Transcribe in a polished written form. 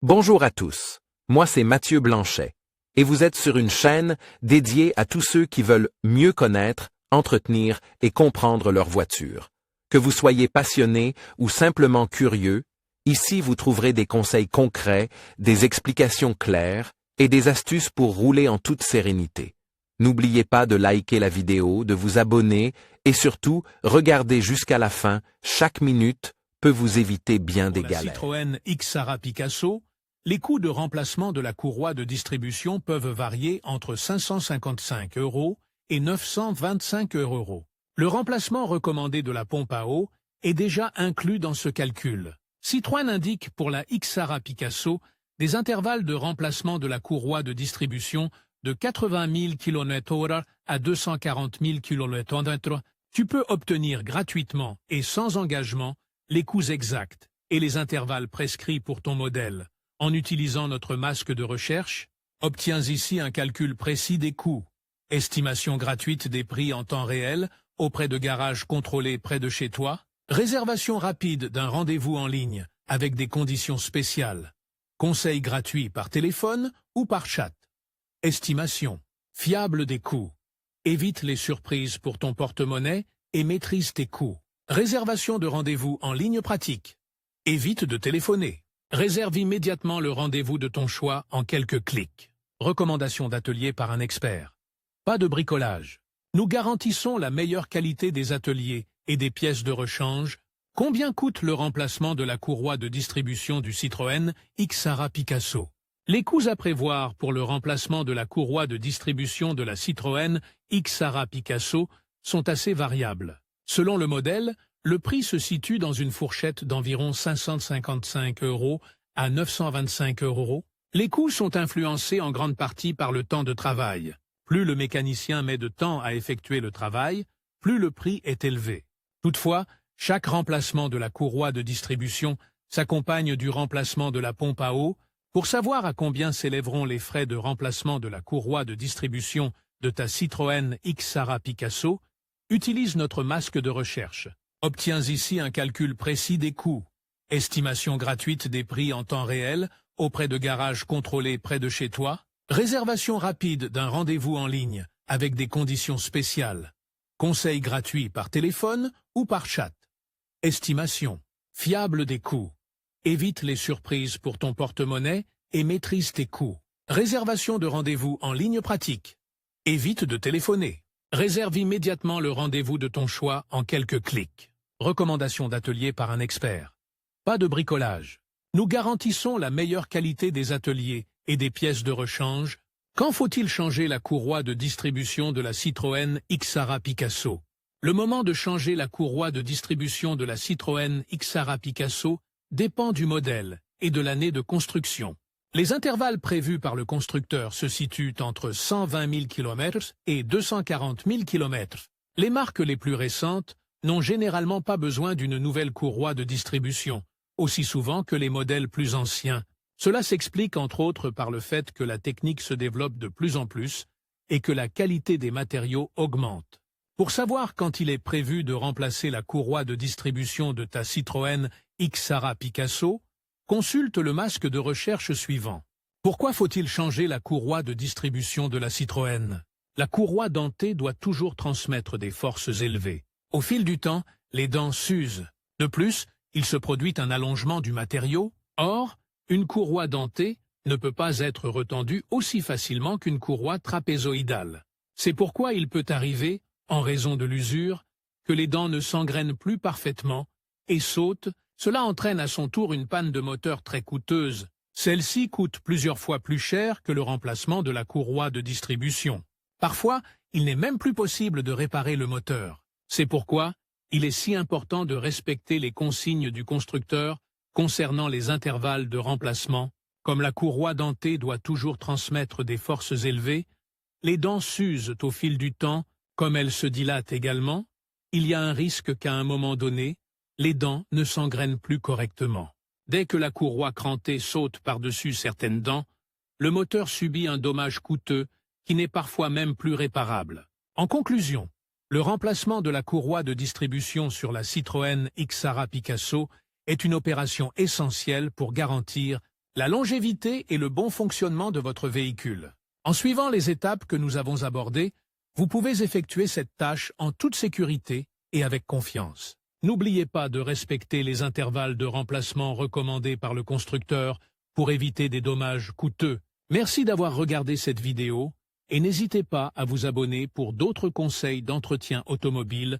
Bonjour à tous, moi c'est Mathieu Blanchet, et vous êtes sur une chaîne dédiée à tous ceux qui veulent mieux connaître, entretenir et comprendre leur voiture. Que vous soyez passionné ou simplement curieux, ici vous trouverez des conseils concrets, des explications claires et des astuces pour rouler en toute sérénité. N'oubliez pas de liker la vidéo, de vous abonner et surtout, regardez jusqu'à la fin, chaque minute peut vous éviter bien des Pour la galères. Citroën Xara Picasso, les coûts de remplacement de la courroie de distribution peuvent varier entre 555 € et 925 €. Le remplacement recommandé de la pompe à eau est déjà inclus dans ce calcul. Citroën indique pour la Xara Picasso des intervalles de remplacement de la courroie de distribution de 80 000 km/h à 240 000 km/h. Tu peux obtenir gratuitement et sans engagement les coûts exacts et les intervalles prescrits pour ton modèle. En utilisant notre masque de recherche, obtiens ici un calcul précis des coûts, estimation gratuite des prix en temps réel auprès de garages contrôlés près de chez toi, réservation rapide d'un rendez-vous en ligne avec des conditions spéciales, conseils gratuits par téléphone ou par chat, estimation fiable des coûts, évite les surprises pour ton porte-monnaie et maîtrise tes coûts, réservation de rendez-vous en ligne pratique, évite de téléphoner. Réserve immédiatement le rendez-vous de ton choix en quelques clics. Recommandation d'atelier par un expert. Pas de bricolage. Nous garantissons la meilleure qualité des ateliers et des pièces de rechange. Combien coûte le remplacement de la courroie de distribution du Citroën Xara Picasso? Les coûts à prévoir pour le remplacement de la courroie de distribution de la Citroën Xara Picasso sont assez variables. Selon le modèle, le prix se situe dans une fourchette d'environ 555 € à 925 €. Les coûts sont influencés en grande partie par le temps de travail. Plus le mécanicien met de temps à effectuer le travail, plus le prix est élevé. Toutefois, chaque remplacement de la courroie de distribution s'accompagne du remplacement de la pompe à eau. Pour savoir à combien s'élèveront les frais de remplacement de la courroie de distribution de ta Citroën Xara Picasso, utilise notre masque de recherche. Obtiens ici un calcul précis des coûts, estimation gratuite des prix en temps réel auprès de garages contrôlés près de chez toi, réservation rapide d'un rendez-vous en ligne avec des conditions spéciales, conseils gratuits par téléphone ou par chat, estimation fiable des coûts, évite les surprises pour ton porte-monnaie et maîtrise tes coûts, réservation de rendez-vous en ligne pratique, évite de téléphoner. Réserve immédiatement le rendez-vous de ton choix en quelques clics. Recommandation d'atelier par un expert. Pas de bricolage. Nous garantissons la meilleure qualité des ateliers et des pièces de rechange. Quand faut-il changer la courroie de distribution de la Citroën Xara Picasso? Le moment de changer la courroie de distribution de la Citroën Xara Picasso dépend du modèle et de l'année de construction. Les intervalles prévus par le constructeur se situent entre 120 000 km et 240 000 km. Les marques les plus récentes n'ont généralement pas besoin d'une nouvelle courroie de distribution, aussi souvent que les modèles plus anciens. Cela s'explique entre autres par le fait que la technique se développe de plus en plus et que la qualité des matériaux augmente. Pour savoir quand il est prévu de remplacer la courroie de distribution de ta Citroën Xara Picasso, consulte le masque de recherche suivant. Pourquoi faut-il changer la courroie de distribution de la Citroën? La courroie dentée doit toujours transmettre des forces élevées. Au fil du temps, les dents s'usent. De plus, il se produit un allongement du matériau. Or, une courroie dentée ne peut pas être retendue aussi facilement qu'une courroie trapézoïdale. C'est pourquoi il peut arriver, en raison de l'usure, que les dents ne s'engrainent plus parfaitement et sautent. Cela entraîne à son tour une panne de moteur très coûteuse. Celle-ci coûte plusieurs fois plus cher que le remplacement de la courroie de distribution. Parfois, il n'est même plus possible de réparer le moteur. C'est pourquoi il est si important de respecter les consignes du constructeur concernant les intervalles de remplacement. Comme la courroie dentée doit toujours transmettre des forces élevées, les dents s'usent au fil du temps, comme elles se dilatent également. Il y a un risque qu'à un moment donné, les dents ne s'engrainent plus correctement. Dès que la courroie crantée saute par-dessus certaines dents, le moteur subit un dommage coûteux qui n'est parfois même plus réparable. En conclusion, le remplacement de la courroie de distribution sur la Citroën Xara Picasso est une opération essentielle pour garantir la longévité et le bon fonctionnement de votre véhicule. En suivant les étapes que nous avons abordées, vous pouvez effectuer cette tâche en toute sécurité et avec confiance. N'oubliez pas de respecter les intervalles de remplacement recommandés par le constructeur pour éviter des dommages coûteux. Merci d'avoir regardé cette vidéo et n'hésitez pas à vous abonner pour d'autres conseils d'entretien automobile